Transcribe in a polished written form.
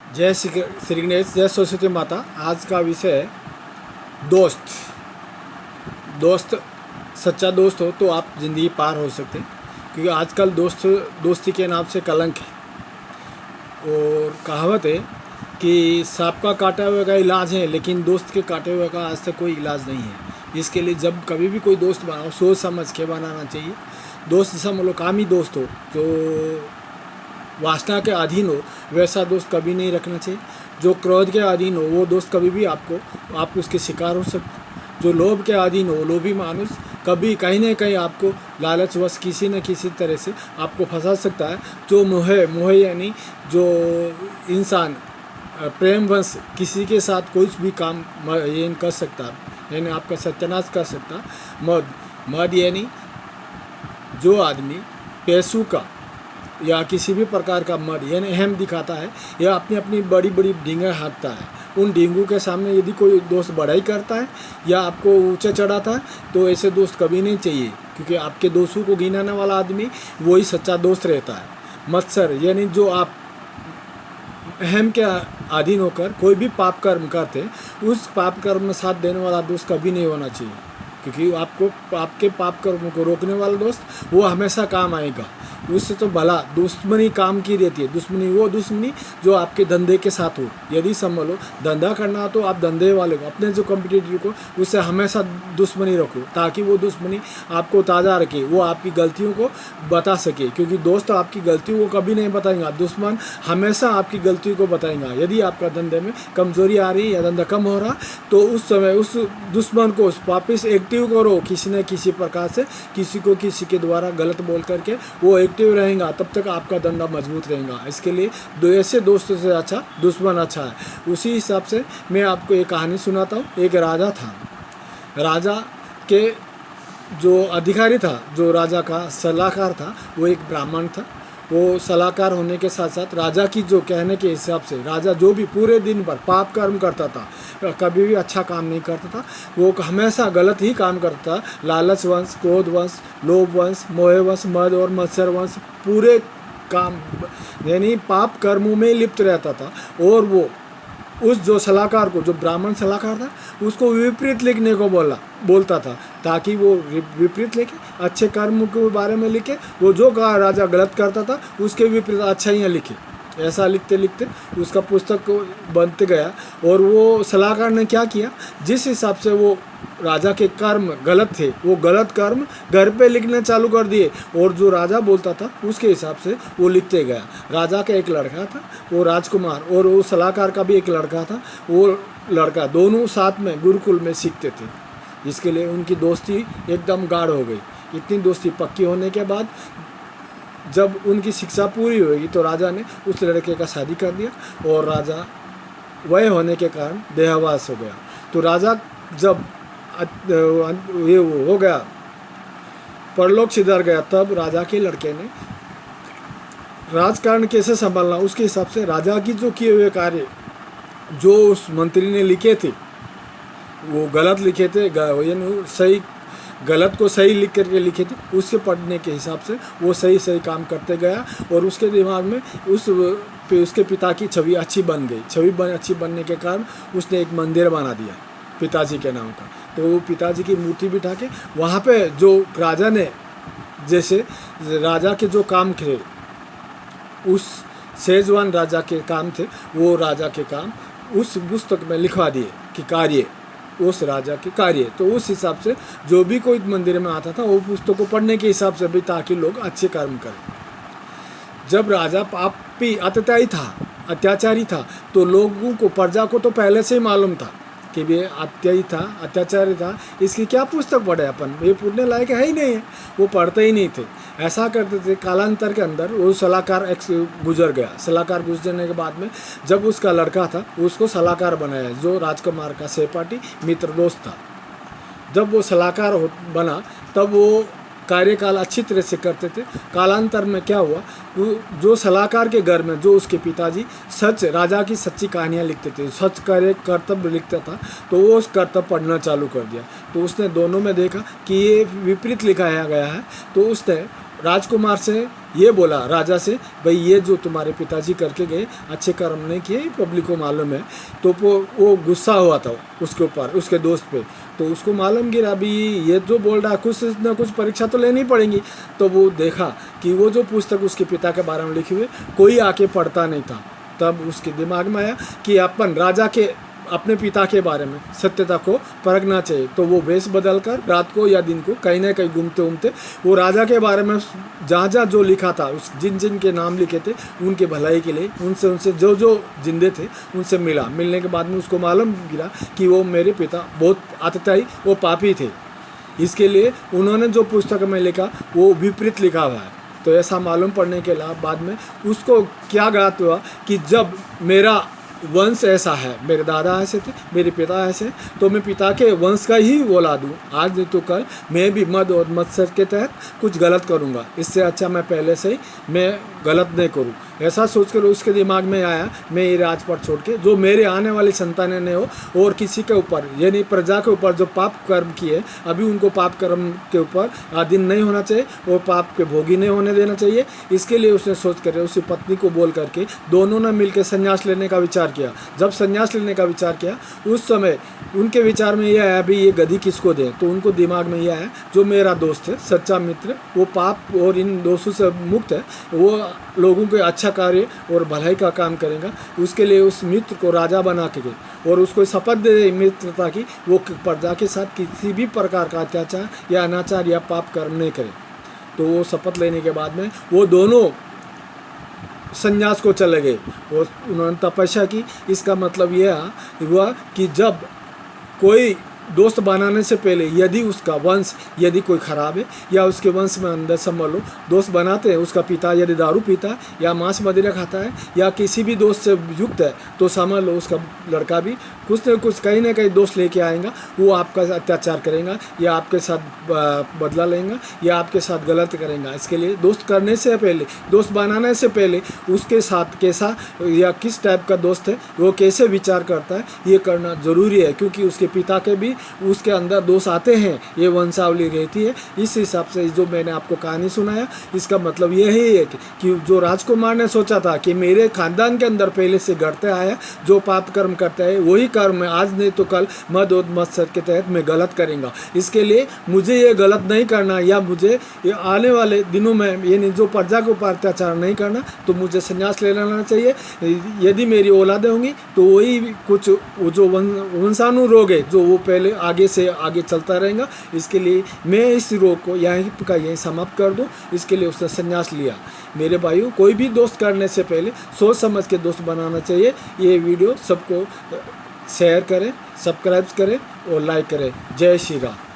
जय श्री गणेश, जय सरस्वती माता। आज का विषय है दोस्त। दोस्त सच्चा दोस्त हो तो आप ज़िंदगी पार हो सकते हैं, क्योंकि आजकल दोस्ती के नाम से कलंक है। और कहावत है कि सांप का काटा हुए का इलाज है, लेकिन दोस्त के काटे हुए का आज तक कोई इलाज नहीं है। इसके लिए जब कभी भी कोई दोस्त बनाओ, सोच समझ के बनाना चाहिए। दोस्त समलोकामी दोस्त हो, जो वासना के अधीन हो, वैसा दोस्त कभी नहीं रखना चाहिए। जो क्रोध के अधीन हो, वो दोस्त कभी भी आप उसके शिकार हो सकते। जो लोभ के अधीन हो, लोभी मानुस कभी कहीं ना कहीं आपको लालचवश किसी न किसी तरह से आपको फंसा सकता है। जो मोह यानी जो इंसान प्रेमवश किसी के साथ कोई भी काम ये कर सकता है, यानी आपका सत्यानाश कर सकता। मद यानी जो आदमी पैसों का या किसी भी प्रकार का मद यानी अहम दिखाता है, या अपनी अपनी बड़ी बड़ी डींगे हाँकता है, उन डींगों के सामने यदि कोई दोस्त बढ़ाई करता है या आपको ऊंचा चढ़ाता है, तो ऐसे दोस्त कभी नहीं चाहिए। क्योंकि आपके दोस्तों को गिनाने वाला आदमी वही सच्चा दोस्त रहता है। मत्सर यानी जो आप अहम के अधीन होकर कोई भी पाप कर्म करते, उस पाप कर्म में साथ देने वाला दोस्त कभी नहीं होना चाहिए। क्योंकि आपके पाप कर्म को रोकने वाला दोस्त वो हमेशा काम आएगा। उससे तो भला दुश्मनी काम की रहती है। वो दुश्मनी जो आपके धंधे के साथ हो। यदि संभलो धंधा करना हो तो आप धंधे वाले को, अपने जो कॉम्पिटिटिव को, उससे हमेशा दुश्मनी रखो, ताकि वो दुश्मनी आपको ताज़ा रखे, वो आपकी गलतियों को बता सके। क्योंकि दोस्त आपकी गलतियों को कभी नहीं बताएंगा, दुश्मन हमेशा आपकी गलतियों को बताएंगा। यदि आपका धंधे में कमजोरी आ रही है या धंधा कम हो रहा, तो उस समय उस दुश्मन को वापस एक्टिव करो, किसी न किसी प्रकार से किसी के द्वारा गलत बोल करके वो एक्टिव रहेगा, तब तक आपका धंधा मजबूत रहेगा। इसके लिए ऐसे दोस्तों से अच्छा दुश्मन अच्छा है। उसी हिसाब से मैं आपको एक कहानी सुनाता हूँ। एक राजा था। राजा के जो अधिकारी था, जो राजा का सलाहकार था, वो एक ब्राह्मण था। वो सलाहकार होने के साथ साथ राजा की जो कहने के हिसाब से राजा जो भी पूरे दिन भर पाप कर्म करता था, कभी भी अच्छा काम नहीं करता था, वो हमेशा गलत ही काम करता था। लालच वंश, क्रोध वंश, लोभ वंश, मोह वंश, मद और मत्सर वंश, पूरे काम यानी पाप कर्मों में लिप्त रहता था। और वो उस जो सलाहकार को, जो ब्राह्मण सलाहकार था, उसको विपरीत लिखने को बोलता था, ताकि वो विपरीत लिखे, अच्छे कर्म के बारे में लिखे। वो जो राजा गलत करता था उसके विपरीत अच्छाइयाँ लिखे। ऐसा लिखते लिखते उसका पुस्तक बनते गया। और वो सलाहकार ने क्या किया, जिस हिसाब से वो राजा के कर्म गलत थे, वो गलत कर्म घर पे लिखने चालू कर दिए, और जो राजा बोलता था उसके हिसाब से वो लिखते गया। राजा का एक लड़का था, वो राजकुमार, और वो सलाहकार का भी एक लड़का था। वो लड़का दोनों साथ में गुरुकुल में सीखते थे, जिसके लिए उनकी दोस्ती एकदम गाढ़ हो गई। इतनी दोस्ती पक्की होने के बाद जब उनकी शिक्षा पूरी होगी, तो राजा ने उस लड़के का शादी कर दिया, और राजा वह होने के कारण देहावास हो गया। तो राजा जब ये हो गया, परलोक सिधार गया, तब राजा के लड़के ने राजकारण कैसे संभालना, उसके हिसाब से राजा की जो किए हुए कार्य जो उस मंत्री ने लिखे थे, वो गलत लिखे थे, यानी सही गलत को सही लिख करके लिखे थे, उसके पढ़ने के हिसाब से वो सही काम करते गया। और उसके दिमाग में उसके पिता की छवि अच्छी बन गई। अच्छी बनने के कारण उसने एक मंदिर बना दिया पिताजी के नाम का। तो वो पिताजी की मूर्ति बिठा के वहाँ पे जो राजा ने, जैसे राजा के जो काम थे, उस सेजवान राजा के काम थे, वो राजा के काम उस पुस्तक में लिखवा दिए कि कार्य उस राजा के कार्य। तो उस हिसाब से जो भी कोई मंदिर में आता था, वो पुस्तक को पढ़ने के हिसाब से भी, ताकि लोग अच्छे कर्म करें। जब राजा पापी अत्याचारी था, तो लोगों को, प्रजा को तो पहले से ही मालूम था कि वे अत्याचारी था, इसकी क्या पुस्तक पढ़े अपन, ये पढ़ने लायक है ही नहीं है। वो पढ़ते ही नहीं थे, ऐसा करते थे। कालांतर के अंदर वो सलाहकार गुजर गया। सलाहकार गुजरने के बाद में जब उसका लड़का था, उसको सलाहकार बनाया, जो राजकुमार का सहपाठी मित्र दोस्त था। जब वो सलाहकार बना, तब वो कार्यकाल अच्छी तरह से करते थे। कालांतर में क्या हुआ, जो सलाहकार के घर में जो उसके पिताजी राजा की सच्ची कहानियाँ लिखते थे, सच कर्तव्य लिखता था, तो वो उस कर्तव्य पढ़ना चालू कर दिया। तो उसने दोनों में देखा कि ये विपरीत लिखाया गया है, तो उसने राजकुमार से ये बोला, राजा से, भाई ये जो तुम्हारे पिताजी करके गए अच्छे कर्म नहीं किए, पब्लिक को मालूम है। तो वो गुस्सा हुआ था उसके ऊपर, उसके दोस्त पे। तो उसको मालूम गिरा अभी ये जो बोल रहा है कुछ ना कुछ परीक्षा तो लेनी पड़ेगी। तो वो देखा कि वो जो पुस्तक उसके पिता के बारे में लिखी हुई कोई आके पढ़ता नहीं था। तब उसके दिमाग में आया कि अपन राजा के अपने पिता के बारे में सत्यता को परखना चाहिए। तो वो वेश बदल कर रात को या दिन को कहीं ना कहीं घूमते घूमते वो राजा के बारे में जहाँ जहाँ जो लिखा था, उस जिन जिन के नाम लिखे थे उनके भलाई के लिए उनसे जो जो जिंदे थे उनसे मिलने के बाद में उसको मालूम गिरा कि वो मेरे पिता बहुत आतताई वो पापी थे। इसके लिए उन्होंने जो पुस्तक में लिखा वो विपरीत लिखा हुआ है। तो ऐसा मालूम पड़ने के बाद में उसको क्या ज्ञात हुआ कि जब मेरा वंश ऐसा है, मेरे दादा ऐसे थे, मेरे पिता ऐसे, तो मैं पिता के वंश का ही औलाद हूँ। आज नहीं तो कल मैं भी मद और मत्सर के तहत कुछ गलत करूँगा। इससे अच्छा मैं पहले से ही मैं गलत नहीं करूँ। ऐसा सोचकर उसके दिमाग में आया मैं ये राजपाट छोड़ के जो मेरे आने वाली संतानें ने हो और किसी के ऊपर यानी प्रजा के ऊपर जो पाप कर्म किए अभी उनको पाप कर्म के ऊपर अधीन नहीं होना चाहिए और पाप के भोगी नहीं होने देना चाहिए। इसके लिए उसने सोच कर उसी पत्नी को बोल करके दोनों ने मिलकर संन्यास लेने का विचार किया। जब संन्यास लेने का विचार किया उस समय उनके विचार में यह आया अभी ये गद्दी किसको दें। तो उनको दिमाग में यह आया जो मेरा दोस्त है, सच्चा मित्र, वो पाप और इन दोषों से मुक्त है, वो लोगों के अच्छा कार्य और भलाई का काम करेगा। उसके लिए उस मित्र को राजा बना के गए और उसको शपथ दे मित्रता की वो प्रजा के साथ किसी भी प्रकार का अत्याचार या अनाचार या पाप कर्म नहीं करे। तो वो शपथ लेने के बाद में वो दोनों संन्यास को चले गए और उन्होंने तपस्या की। इसका मतलब यह हुआ कि जब कोई दोस्त बनाने से पहले यदि उसका वंश यदि कोई ख़राब है या उसके वंश में अंदर समझ लो दोस्त बनाते हैं, उसका पिता यदि दारू पीता है या मांस मदिरा खाता है या किसी भी दोस्त से युक्त है तो समझ लो उसका लड़का भी कुछ न कुछ कहीं ना कहीं दोस्त लेके आएगा। वो आपका अत्याचार करेगा या आपके साथ बदला लेगा या आपके साथ गलत करेगा। इसके लिए दोस्त करने से पहले, दोस्त बनाने से पहले उसके साथ कैसा या किस टाइप का दोस्त है, वो कैसे विचार करता है, ये करना ज़रूरी है। क्योंकि उसके पिता के भी उसके अंदर दोष आते हैं, ये वंशावली रहती है। इस हिसाब से जो मैंने आपको कहानी सुनाया इसका मतलब यही है कि जो राजकुमार ने सोचा था कि मेरे खानदान के अंदर पहले से घटते आया जो पाप कर्म करता है वही कर्म है, आज नहीं तो कल मद और मत्सर के तहत मैं गलत करेंगे। इसके लिए मुझे ये गलत नहीं करना या मुझे ये आने वाले दिनों में यानी जो प्रजा के ऊपर अत्याचार नहीं करना, तो मुझे संन्यास ले लेना चाहिए। यदि मेरी औलादें होंगी तो वही कुछ जो वंशानुरोग है जो वो पहले आगे से आगे चलता रहेगा। इसके लिए मैं इस रोग को यहीं समाप्त कर दूं। इसके लिए उसने संन्यास लिया। मेरे भाइयों, कोई भी दोस्त करने से पहले सोच समझ के दोस्त बनाना चाहिए। ये वीडियो सबको शेयर करें, सब्सक्राइब करें और लाइक करें। जय श्री राम।